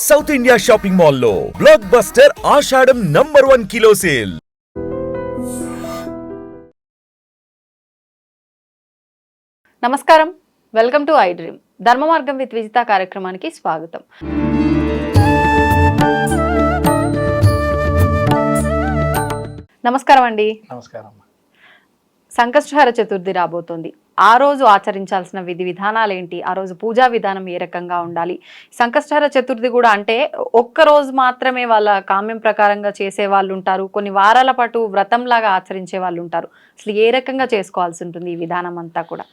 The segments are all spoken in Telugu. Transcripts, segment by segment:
సౌత్ ఇండియా షాపింగ్ మాల్లో బ్లాక్ బస్టర్ ఆషాఢం #1 కిలో సేల్. నమస్కారం, వెల్కమ్ టు ఐ డ్రీమ్. ధర్మ మార్గం విత్ విజిత కార్యక్రమానికి స్వాగతం. నమస్కారం అండి. నమస్కారం. సంకష్టహర చతుర్థి రాబోతోంది. ఆ రోజు ఆచరించాల్సిన విధి విధానాలు ఏంటి, ఆ రోజు పూజా విధానం ఏ రకంగా ఉండాలి? సంకష్టహర చతుర్థి కూడా అంటే ఒక్క రోజు మాత్రమే వాళ్ళ కామ్యం ప్రకారంగా చేసే వాళ్ళు ఉంటారు, కొన్ని వారాల పాటు వ్రతంలాగా ఆచరించే వాళ్ళు ఉంటారు. అసలు ఏ రకంగా చేసుకోవాల్సి ఉంటుంది ఈ విధానం అంతా కూడా?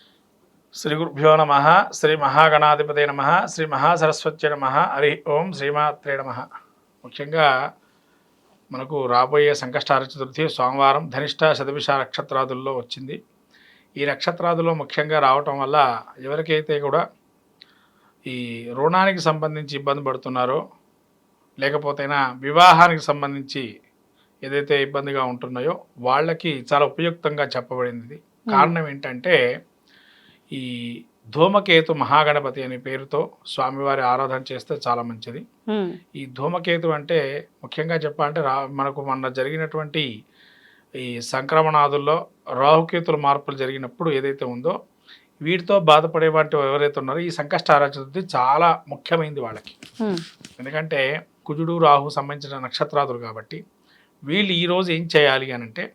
శ్రీ గురుభ్యో నమః. శ్రీ మహాగణాధిపతే నమః. శ్రీ మహాసరస్వత్యై నమః. హరి ఓం శ్రీమాత్రే నమః. ముఖ్యంగా మనకు రాబోయే సంకష్టహర చతుర్థి సోమవారం ధనిష్ట శతభిష నక్షత్రాదుల్లో వచ్చింది. ఈ నక్షత్రాదుల్లో ముఖ్యంగా రావటం వల్ల ఎవరికైతే కూడా ఈ రుణానికి సంబంధించి ఇబ్బంది పడుతున్నారో, లేకపోతేనా వివాహానికి సంబంధించి ఏదైతే ఇబ్బందిగా ఉంటున్నాయో వాళ్ళకి చాలా ఉపయుక్తంగా చెప్పబడింది. కారణం ఏంటంటే ఈ ధూమకేతు మహాగణపతి అనే పేరుతో స్వామివారి ఆరాధన చేస్తే చాలా మంచిది. ఈ ధూమకేతు అంటే ముఖ్యంగా చెప్పాలంటే మనకు మొన్న జరిగినటువంటి ఈ సంక్రమణాదుల్లో రాహుకేతుల మార్పులు జరిగినప్పుడు ఏదైతే ఉందో వీటితో బాధపడే వాటి ఎవరైతే ఉన్నారో ఈ సంకష్టహర చతుర్థి చాలా ముఖ్యమైనది వాళ్ళకి. ఎందుకంటే కుజుడు రాహు సంబంధించిన నక్షత్రాదులు కాబట్టి వీళ్ళు ఈరోజు ఏం చేయాలి అని అంటే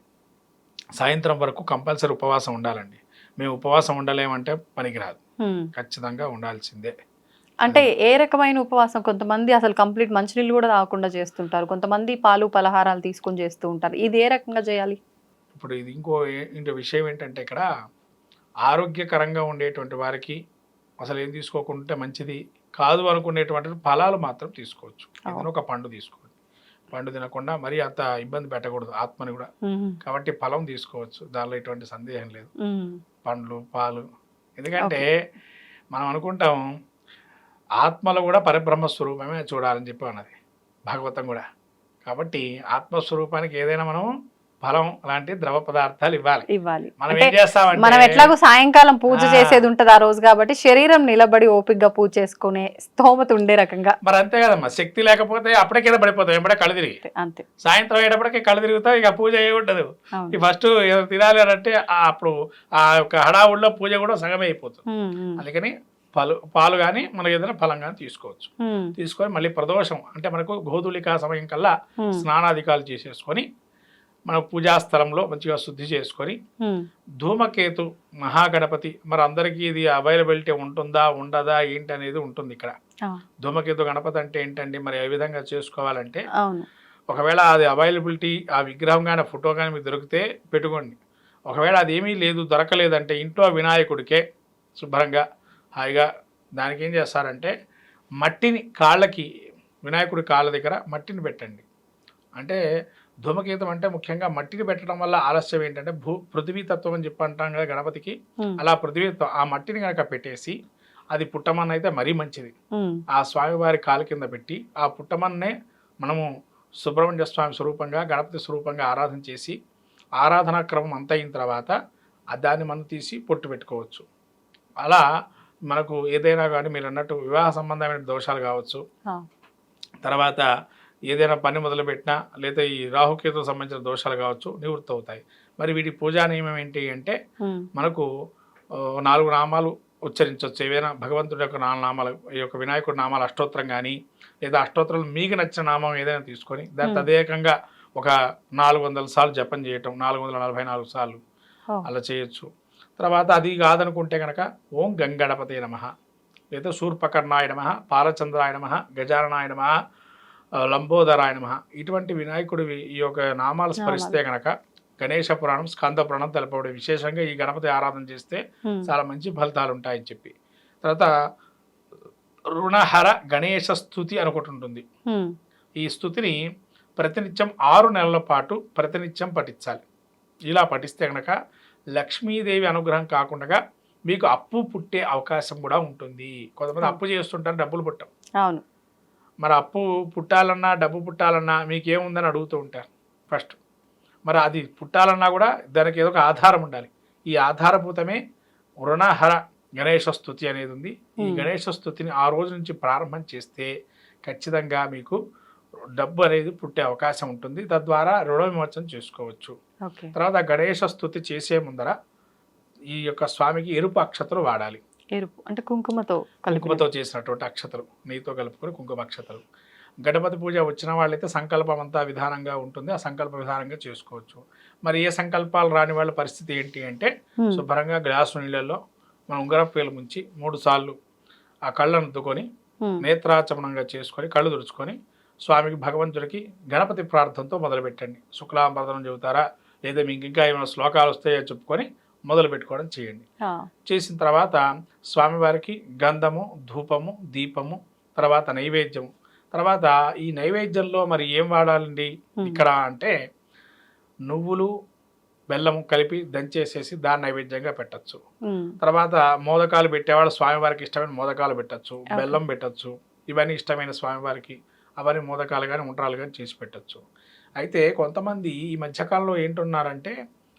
సాయంత్రం వరకు కంపల్సరీ ఉపవాసం ఉండాలండి. మేము ఉపవాసం ఉండలేమంటే పనికిరాదు, ఖచ్చితంగా ఉండాల్సిందే. అంటే ఏ రకమైన ఉపవాసం? కొంతమంది అసలు కంప్లీట్ మంచినీళ్ళు కూడా తాగకుండా చేస్తుంటారు, కొంతమంది పాలు పలహారాలు తీసుకొని చేస్తూ ఉంటారు. ఇది ఏ రకంగా చేయాలి? ఇప్పుడు ఇది ఇంకో విషయం ఏంటంటే ఇక్కడ ఆరోగ్యకరంగా ఉండేటువంటి వారికి అసలు ఏం తీసుకోకుంటే మంచిది కాదు అనుకునేటువంటి ఫలాలు మాత్రం తీసుకోవచ్చు. ఏదైనా ఒక పండు తీసుకోవచ్చు, పండు తినకుండా మరీ అంత ఇబ్బంది పెట్టకూడదు ఆత్మని కూడా. కాబట్టి ఫలం తీసుకోవచ్చు, దానిలో ఎటువంటి సందేహం లేదు. పండ్లు పాలు, ఎందుకంటే మనం అనుకుంటాం ఆత్మలో కూడా పరబ్రహ్మ స్వరూపమే చూడాలని చెప్పి అన్నది భాగవతం కూడా. కాబట్టి ఆత్మస్వరూపానికి ఏదైనా మనం ఫలం లాంటి ద్రవ పదార్థాలు ఇవ్వాలి. మనం ఏం చేస్తామంటే మనం ఎట్లాగో సాయంకాలం పూజ చేసేది ఉంటది ఆ రోజు కాబట్టి శరీరం నిలబడి ఓపికగా పూజ చేసుకునే స్తోమత ఉండే రకంగా మరి అంతే కదమ్మా. శక్తి లేకపోతే అప్పుడే కింద పడిపోతాం, ఎంబడే కళ్ళు తిరిగి. అంతే, సాయంత్రం అయ్యేటప్పటికే కళ్ళు తిరుగుతాం, ఇక పూజ ఏ ఉండదు. ఈ ఫస్ట్ తినాలి అని అంటే అప్పుడు ఆ యొక్క హడావుడిలో పూజ కూడా సగమే అయిపోతుంది. అందుకని పాలు కానీ మనకు ఏదైనా ఫలం కానీ తీసుకోవచ్చు. తీసుకొని మళ్ళీ ప్రదోషం అంటే మనకు గోధులికా సమయం కల్లా స్నానాధికాలు చేసేసుకొని మన పూజాస్థలంలో మంచిగా శుద్ధి చేసుకొని ధూమకేతు మహాగణపతి, మరి అందరికీ ఇది అవైలబిలిటీ ఉంటుందా ఉండదా ఏంటి అనేది ఉంటుంది ఇక్కడ. ధూమకేతు గణపతి అంటే ఏంటండి, మరి ఏ విధంగా చేసుకోవాలంటే ఒకవేళ అది అవైలబిలిటీ ఆ విగ్రహం కానీ ఫోటో కానీ మీకు దొరికితే పెట్టుకోండి. ఒకవేళ అది ఏమీ లేదు దొరకలేదంటే ఇంట్లో వినాయకుడికే శుభ్రంగా హాయిగా దానికి ఏం చేస్తారంటే మట్టిని కాళ్ళకి, వినాయకుడి కాళ్ళ దగ్గర మట్టిని పెట్టండి. అంటే ధూమకేతం అంటే ముఖ్యంగా మట్టిని పెట్టడం వల్ల ఆలస్యం ఏంటంటే పృథ్వీ తత్వం అని చెప్పి అంటాం కదా గణపతికి. అలా పృథ్వీ ఆ మట్టిని కనుక పెట్టేసి అది పుట్టమన్న అయితే మరీ మంచిది. ఆ స్వామివారి కాళ్ళ కింద పెట్టి ఆ పుట్టమన్నే మనము సుబ్రహ్మణ్య స్వామి స్వరూపంగా గణపతి స్వరూపంగా ఆరాధన చేసి ఆరాధనా క్రమం అంత అయిన తర్వాత దాన్ని మనం తీసి పొట్టు పెట్టుకోవచ్చు. అలా మనకు ఏదైనా కానీ మీరు అన్నట్టు వివాహ సంబంధమైన దోషాలు కావచ్చు, తర్వాత ఏదైనా పని మొదలుపెట్టినా లేదా ఈ రాహుకేతు సంబంధించిన దోషాలు కావచ్చు నివృత్తి అవుతాయి. మరి వీటి పూజా నియమం ఏంటి అంటే మనకు 4 నామాలు ఉచ్చరించవచ్చు. ఏవైనా భగవంతుడి యొక్క 4 నామాలు, ఈ యొక్క వినాయకుడి నామాలు అష్టోత్తరం కానీ లేదా అష్టోత్తరాలు మీకు నచ్చిన నామం ఏదైనా తీసుకొని దాని తదేకంగా ఒక 400 సార్లు జపం చేయటం, 444 సార్లు అలా చేయొచ్చు. తర్వాత అది కాదనుకుంటే కనుక ఓం గంగణపతే నమః లేదా శూర్పకర్ణాయ నమః, పాలచంద్రాయ నమః, గజాననాయ నమః, లంబోదరాయ నమః ఇటువంటి వినాయకుడి ఈ యొక్క నామాలు స్మరిస్తే కనుక గణేశ పురాణం స్కంద పురాణం తెలపబడే విశేషంగా ఈ గణపతి ఆరాధన చేస్తే చాలా మంచి ఫలితాలు ఉంటాయని చెప్పి. తర్వాత రుణహర గణేశ స్తుతి అనుకుంటు ఉంటుంది. ఈ స్తుతిని ప్రతినిత్యం 6 నెలల పాటు ప్రతినిత్యం పఠించాలి. ఇలా పఠిస్తే కనుక లక్ష్మీదేవి అనుగ్రహం కాకుండా మీకు అప్పు పుట్టే అవకాశం కూడా ఉంటుంది. కొంతమంది అప్పు చేస్తుంటారు, డబ్బులు పుట్టం. అవును, మరి అప్పు పుట్టాలన్నా డబ్బు పుట్టాలన్నా మీకేముందని అడుగుతూ ఉంటారు ఫస్ట్. మరి అది పుట్టాలన్నా కూడా దానికి ఏదో ఒక ఆధారం ఉండాలి. ఈ ఆధారభూతమే రుణహర గణేశ స్తుతి అనేది ఉంది. ఈ గణేశ స్తుతిని ఆ రోజు నుంచి ప్రారంభం చేస్తే ఖచ్చితంగా మీకు డబ్బు అనేది పుట్టే అవకాశం ఉంటుంది. తద్వారా రుణ విమోచన చేసుకోవచ్చు. ఓకే. తర్వాత గణేష స్తుతి చేసే ముందర ఈ యొక్క స్వామికి ఎరుపు అక్షతలు వాడాలి. ఎరుపు అంటే కుంకుమతో కుంకుమతో చేసినటువంటి అక్షతలు, నెయ్యితో కలుపుకొని కుంకుమ అక్షతలు. గణపతి పూజ వచ్చిన వాళ్ళైతే సంకల్పం అంతా విధానంగా ఉంటుంది, ఆ సంకల్ప విధానంగా చేసుకోవచ్చు. మరి ఏ సంకల్పాలు రాని వాళ్ళ పరిస్థితి ఏంటి అంటే శుభ్రంగా గ్లాసు నీళ్ళల్లో మనం ఉంగరపు వేలు ముంచి 3 సార్లు ఆ కళ్ళను దుకొని నేత్రాచమనంగా చేసుకొని కళ్ళు తుడుచుకొని స్వామికి భగవంతుడికి గణపతి ప్రార్థనతో మొదలుపెట్టండి. శుక్లాంబరదనం చెబుతారా, లేదా మీకు ఇంకా ఏమైనా శ్లోకాలు వస్తాయో చెప్పుకొని మొదలు పెట్టుకోవడం చేయండి. చేసిన తర్వాత స్వామివారికి గంధము, ధూపము, దీపము, తర్వాత నైవేద్యము. తర్వాత ఈ నైవేద్యంలో మరి ఏం వాడాలండి ఇక్కడ అంటే నువ్వులు బెల్లము కలిపి దంచేసేసి దాన్ని నైవేద్యంగా పెట్టచ్చు. తర్వాత మోదకాలు పెట్టేవాళ్ళు స్వామివారికి ఇష్టమైన మోదకాలు పెట్టచ్చు, బెల్లం పెట్టచ్చు. ఇవన్నీ ఇష్టమైన స్వామివారికి అవన్నీ మోదకాలు కానీ ఉండ్రాలు కానీ చేసి పెట్టచ్చు. అయితే కొంతమంది ఈ మధ్యకాలంలో ఏంటున్నారంటే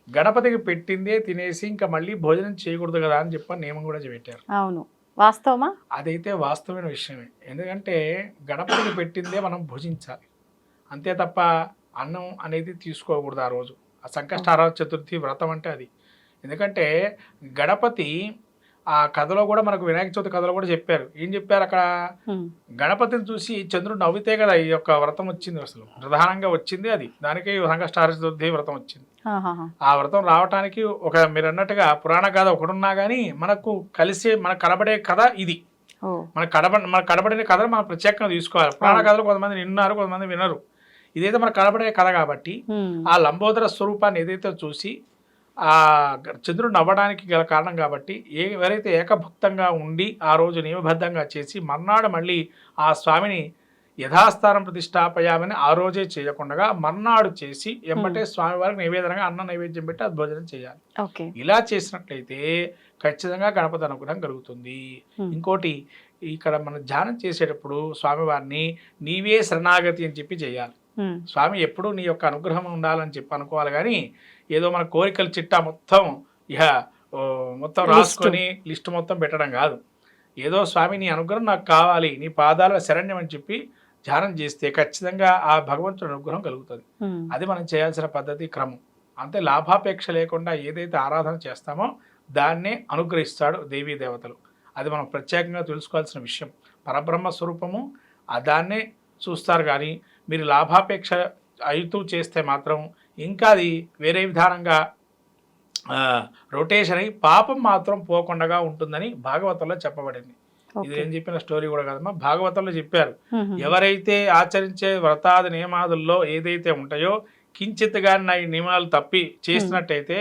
గణపతికి పెట్టిందే తినేసి ఇంకా మళ్ళీ భోజనం చేయకూడదు కదా అని చెప్పి నియమం కూడా పెట్టారు. అవును, వాస్తవమా? అదైతే వాస్తవమైన విషయమే. ఎందుకంటే గణపతికి పెట్టిందే మనం భుజించాలి, అంతే తప్ప అన్నం అనేది తీసుకోకూడదు ఆ రోజు. ఆ సంకష్టహార చతుర్థి వ్రతం అంటే అది. ఎందుకంటే గణపతి ఆ కథలో కూడా మనకు వినాయక చవితి కథలో కూడా చెప్పారు. ఏం చెప్పారు అక్కడ? గణపతిని చూసి చంద్రుడు నవ్వితే కదా ఈ యొక్క వ్రతం వచ్చింది. అసలు ప్రధానంగా వచ్చింది అది. దానికి సంకష్టహార చతుర్థి వ్రతం వచ్చింది. ఆ వ్రతం రావటానికి ఒక మీరు అన్నట్టుగా పురాణ కథ ఒకడున్నా కానీ మనకు కలిసి మనకు కనబడే కథ ఇది. మన కనబడిన కథను మనం ప్రత్యేకంగా తీసుకోవాలి. పురాణ కథలు కొంతమంది విన్నారు, కొంతమంది వినరు. ఇదైతే మనకు కనబడే కథ కాబట్టి ఆ లంబోదర స్వరూపాన్ని ఏదైతే చూసి ఆ చంద్రుడు నవ్వడానికి గల కారణం కాబట్టి ఎవరైతే ఏకభక్తంగా ఉండి ఆ రోజు నియమబద్ధంగా చేసి మర్నాడు మళ్ళీ ఆ స్వామిని యథాస్థానం ప్రతిష్టాపయామని ఆ రోజే చేయకుండా మర్నాడు చేసి ఎంబటే స్వామివారికి నైవేద్యంగా అన్న నైవేద్యం పెట్టి అది భోజనం చేయాలి. ఇలా చేసినట్లయితే ఖచ్చితంగా గణపతి అనుగ్రహం కలుగుతుంది. ఇంకోటి ఇక్కడ మనం ధ్యానం చేసేటప్పుడు స్వామివారిని నీవే శరణాగతి అని చెప్పి చేయాలి. స్వామి ఎప్పుడు నీ యొక్క అనుగ్రహం ఉండాలని చెప్పి అనుకోవాలి, కానీ ఏదో మన కోరికల చిట్టా మొత్తం రాసుకొని లిస్టు మొత్తం పెట్టడం కాదు. ఏదో స్వామి నీ అనుగ్రహం నాకు కావాలి, నీ పాదాల శరణ్యం అని చెప్పి ధ్యానం చేస్తే ఖచ్చితంగా ఆ భగవంతుడి అనుగ్రహం కలుగుతుంది. అది మనం చేయాల్సిన పద్ధతి, క్రమం. అంతే. లాభాపేక్ష లేకుండా ఏదైతే ఆరాధన చేస్తామో దాన్నే అనుగ్రహిస్తాడు దేవీ దేవతలు. అది మనం ప్రత్యేకంగా తెలుసుకోవాల్సిన విషయం. పరబ్రహ్మ స్వరూపము దాన్నే చూస్తారు, కానీ మీరు లాభాపేక్ష అయితూ చేస్తే మాత్రం ఇంకా అది వేరే విధానంగా రొటేషన్ అయి పాపం మాత్రం పోకుండా ఉంటుందని భాగవతంలో చెప్పబడింది. ఇది నేను చెప్పిన స్టోరీ కూడా కాదమ్మా, భాగవతంలో చెప్పారు. ఎవరైతే ఆచరించే వ్రతాది నియమాదుల్లో ఏదైతే ఉంటాయో కించిత్ గాని నియమాలు తప్పి చేసినట్టయితే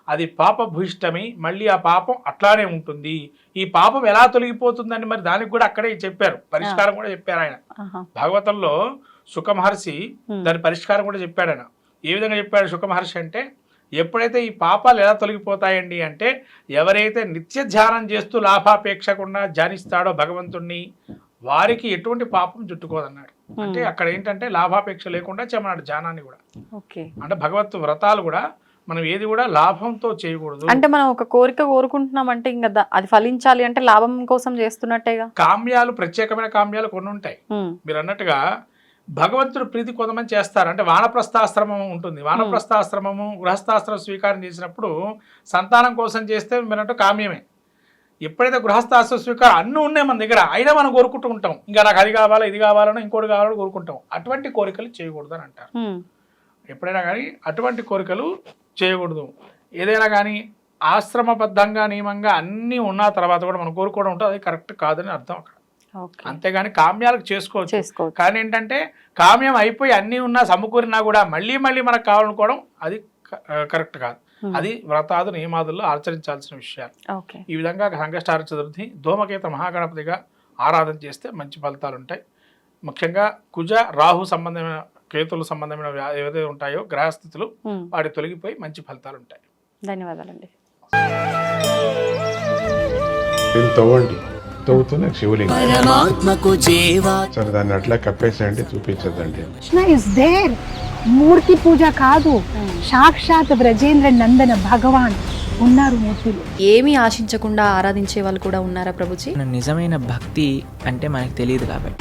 అది పాపభూయిష్టమై మళ్ళీ ఆ పాపం అట్లానే ఉంటుంది. ఈ పాపం ఎలా తొలగిపోతుందని మరి దానికి కూడా అక్కడే చెప్పారు, పరిష్కారం కూడా చెప్పారు ఆయన. భాగవతంలో శుక మహర్షి దాని పరిష్కారం కూడా చెప్పాడు ఆయన. ఏ విధంగా చెప్పాడు శుక మహర్షి అంటే, ఎప్పుడైతే ఈ పాపాలు ఎలా తొలగిపోతాయండి అంటే ఎవరైతే నిత్య ధ్యానం చేస్తూ లాభాపేక్షకుండా ధ్యానిస్తాడో భగవంతుణ్ణి వారికి ఎటువంటి పాపం చుట్టుకోదన్నాడు. అంటే అక్కడ ఏంటంటే లాభాపేక్ష లేకుండా చేయమన్నాడు ధ్యానాన్ని కూడా. అంటే భగవత్ వ్రతాలు కూడా మనం ఏది కూడా లాభంతో చేయకూడదు. అంటే మనం ఒక కోరిక కోరుకుంటున్నాం అంటే ఇంకా అది ఫలించాలి అంటే లాభం కోసం చేస్తున్నట్టేగా. కామ్యాలు, ప్రత్యేకమైన కామ్యాలు కొన్ని ఉంటాయి. మీరు అన్నట్టుగా భగవంతుడు ప్రీతి కొంతమంది చేస్తారు. అంటే వానప్రస్థాశ్రమం ఉంటుంది. వానప్రస్థాశ్రమము గృహస్థాశ్రమం స్వీకారం చేసినప్పుడు సంతానం కోసం చేస్తే మీరంటూ కామ్యమే. ఎప్పుడైతే గృహస్థాశ్రమ స్వీకారం అన్నీ ఉన్నాయి మన దగ్గర, అయినా మనం కోరుకుంటూ ఉంటాం, ఇంకా నాకు అది కావాలా ఇది కావాలనో ఇంకోటి కావాలని కోరుకుంటాం. అటువంటి కోరికలు చేయకూడదు అని అంటారు. ఎప్పుడైనా కానీ అటువంటి కోరికలు చేయకూడదు. ఏదైనా కానీ ఆశ్రమబద్ధంగా నియమంగా అన్నీ ఉన్న తర్వాత కూడా మనం కోరుకోవడం ఉంటుంది, అది కరెక్ట్ కాదని అర్థం అక్కడ. అంతేగాని కామ్యాలకు చేసుకోవచ్చు. కానీ ఏంటంటే కామ్యం అయిపోయి అన్నీ ఉన్నా సమకూరినా కూడా మళ్ళీ మళ్ళీ మనకు కావాలనుకోవడం అది కరెక్ట్ కాదు. అది వ్రతాదు నియమాదుల్లో ఆచరించాల్సిన విషయాలు. ఈ విధంగా సంకష్టహార చతుర్థి ధూమకేత మహాగణపతిగా ఆరాధన చేస్తే మంచి ఫలితాలు ఉంటాయి. ముఖ్యంగా కుజ రాహు సంబంధమైన కేతులు సంబంధమైన ఏవైతే ఉంటాయో గ్రహస్థితులు వాటి తొలగిపోయి మంచి ఫలితాలు ఉంటాయి. ధన్యవాదాలండి. తవ్వుతున్న శివలింగం సరే దాన్ని అట్లా కప్పేసేయండి, చూపించదండి. Krishna is there. మూర్తి పూజ కాదు, సాక్షాత్ బ్రజేంద్ర నందన భగవాన్ ఉన్నారు మూర్తిలో. ఏమీ ఆశించకుండా ఆరాధించే వాళ్ళు కూడా ఉన్నారా ప్రభుజీ? నిజమైన భక్తి అంటే మనకు తెలియదు కాబట్టి